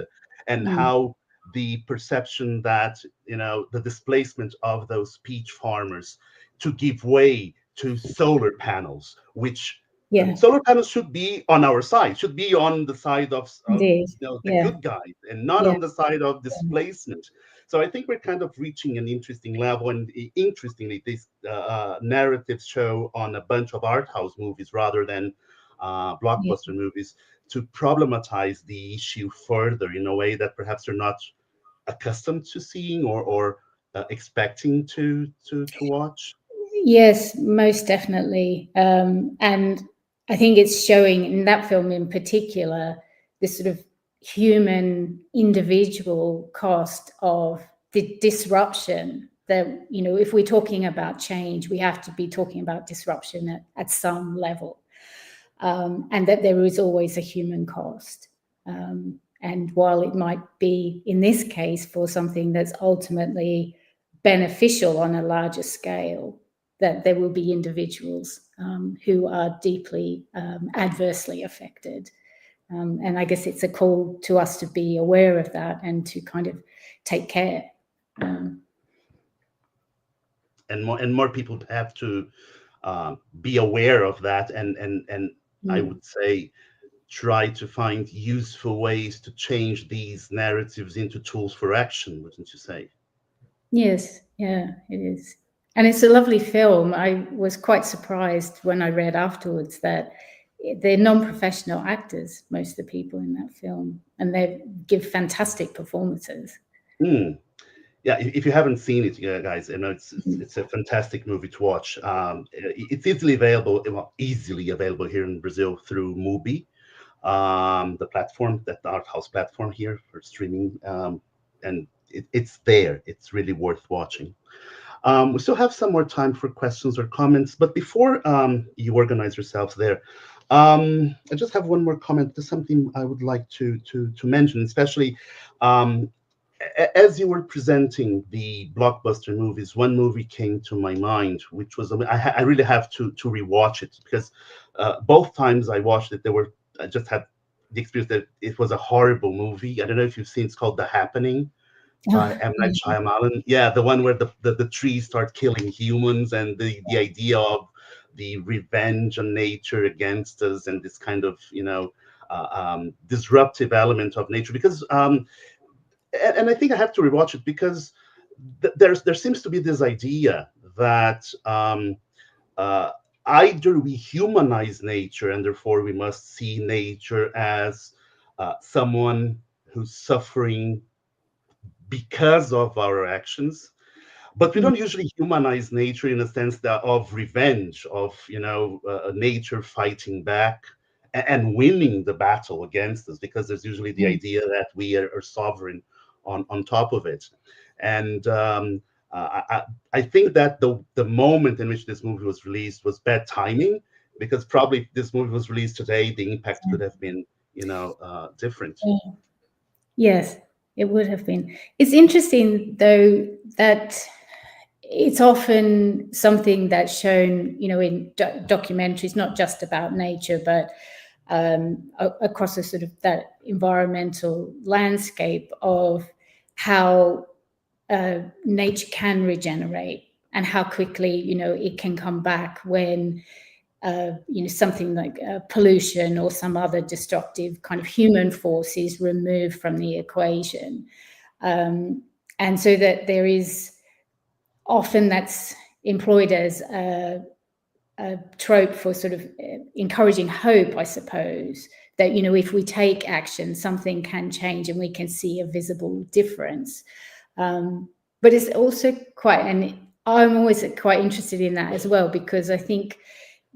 and mm. how the perception that the displacement of those peach farmers to give way to solar panels, which Yeah, solar panels should be on our side, should be on the side of indeed. the Yeah, good guys, and not yeah, on the side of yeah. displacement. So I think we're kind of reaching an interesting level, and interestingly, these narratives show on a bunch of art house movies rather than Yeah. blockbuster movies, to problematize the issue further in a way that perhaps they're not accustomed to seeing, or expecting to watch. Yes, most definitely. And I think it's showing in that film in particular this sort of human individual cost of the disruption that, if we're talking about change, we have to be talking about disruption at some level. And that there is always a human cost. And while it might be, in this case, for something that's ultimately beneficial on a larger scale, that there will be individuals who are deeply adversely affected. And I guess it's a call to us to be aware of that and to kind of take care. And more people have to be aware of that, and I would say try to find useful ways to change these narratives into tools for action, wouldn't you say? Yes, yeah, it is. And it's a lovely film. I was quite surprised when I read afterwards that they're non-professional actors, most of the people in that film, and they give fantastic performances. Mm. Yeah, if you haven't seen it, guys, I know Mhm. it's a fantastic movie to watch. It's easily available, well, easily available here in Brazil through Mubi, the platform, that the art house platform here for streaming, and it's there. It's really worth watching. We still have some more time for questions or comments, but before you organize yourselves there, I just have one more comment. There's something I would like to mention, especially um, as you were presenting the blockbuster movies. One movie came to my mind, which was I really have to rewatch it, because both times I watched it, I just had the experience that it was a horrible movie. I don't know if you've seen. It's called The Happening by Oh, M. Night yeah. Shyamalan. Yeah, the one where the trees start killing humans, and the idea of the revenge on nature against us, and this kind of disruptive element of nature. Because and I think I have to rewatch it, because there seems to be this idea that uh, either we humanize nature, and therefore we must see nature as someone who's suffering because of our actions, but we Mm, don't usually humanize nature in a sense that of revenge, of nature fighting back and winning the battle against us, because there's usually the mm. idea that we are sovereign on top of it. And I think that the moment in which this movie was released was bad timing, because probably if this movie was released today, the impact could have been different. Yeah. Yes, it would have been. It's interesting, though, that it's often something that's shown, in documentaries, not just about nature, but across a sort of that environmental landscape of how nature can regenerate and how quickly, it can come back when something like pollution or some other destructive kind of human force is removed from the equation. And so that there is often that's employed as a trope for sort of encouraging hope, I suppose, that, if we take action, something can change and we can see a visible difference. But it's also and I'm always quite interested in that as well, because I think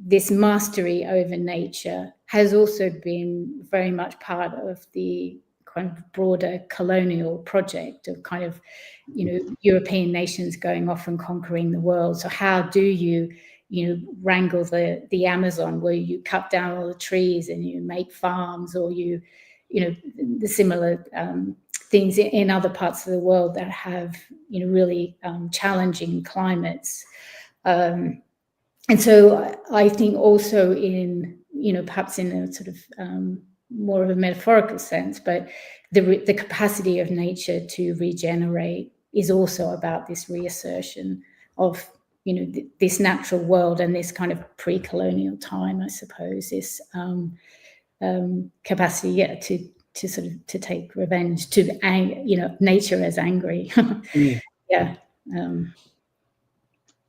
this mastery over nature has also been very much part of the kind of broader colonial project of kind of, European nations going off and conquering the world. So how do you wrangle the Amazon, where you cut down all the trees and you make farms, or the similar things in other parts of the world that have, really challenging climates. And so I think also in, perhaps in a sort of more of a metaphorical sense, but the capacity of nature to regenerate is also about this reassertion of, this natural world and this kind of pre-colonial time, I suppose, this capacity, to sort of to take revenge, to nature as angry. Yeah. And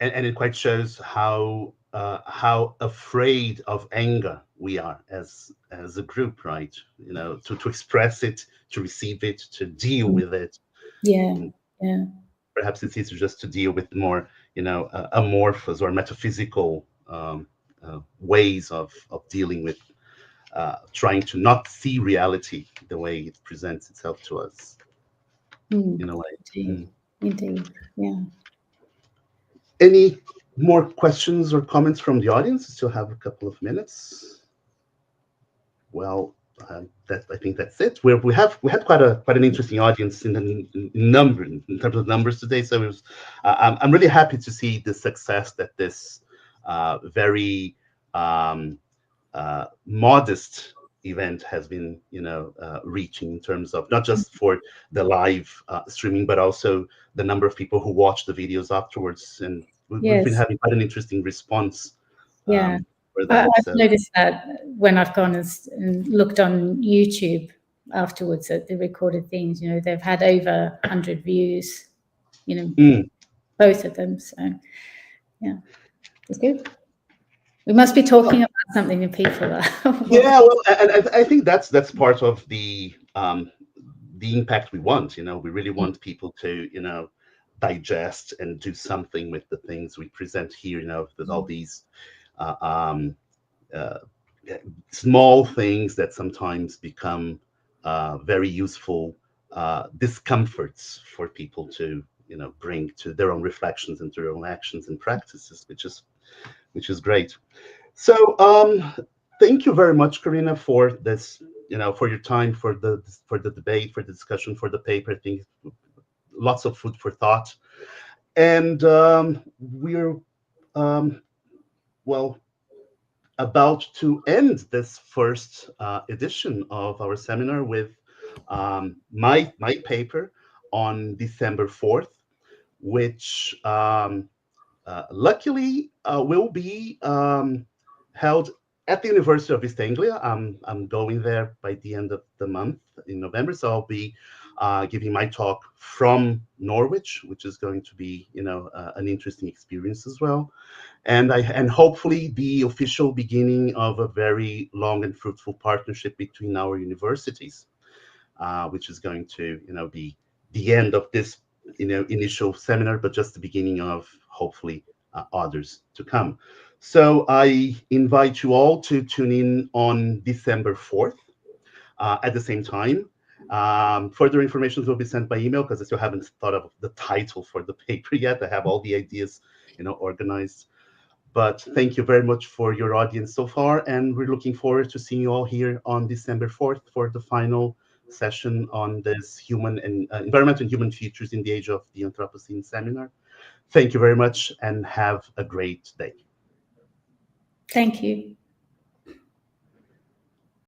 it quite shows how afraid of anger we are as a group, right? To express it, to receive it, to deal with it. Yeah. Yeah. Perhaps it's easier just to deal with more, amorphous or metaphysical ways of dealing with trying to not see reality the way it presents itself to us. In a way. Indeed. Yeah. Any more questions or comments from the audience? We still have a couple of minutes. Well, I think that's it. We had quite an interesting audience in terms of numbers today. So it was, I'm really happy to see the success that this very modest event has been, reaching in terms of not just for the live streaming, but also the number of people who watch the videos afterwards. And we've been having quite an interesting response. Yeah. For that. I've noticed that when I've gone and looked on YouTube afterwards at the recorded things, they've had over 100 views, both of them. So, yeah, it's good. We must be talking about something that people are. Yeah, well, and I think that's part of the impact we want. We really want people to, digest and do something with the things we present here. There's all these small things that sometimes become very useful discomforts for people to bring to their own reflections and to their own actions and practices, which is great. So thank you very much, Karina, for this, for your time, for the debate, for the discussion, for the paper. I think lots of food for thought. And we're about to end this first edition of our seminar with my paper on December 4th, which luckily will be held at the University of East Anglia. I'm going there by the end of the month in November, so I'll be giving my talk from Norwich, which is going to be, an interesting experience as well, and hopefully the official beginning of a very long and fruitful partnership between our universities, which is going to, be the end of this, initial seminar, but just the beginning of hopefully others to come. So I invite you all to tune in on December 4th at the same time. Further information will be sent by email because I still haven't thought of the title for the paper yet. I have all the ideas, organized. But thank you very much for your audience so far, and we're looking forward to seeing you all here on December 4th for the final session on this human and environment and human futures in the age of the Anthropocene seminar. Thank you very much and have a great day. Thank you.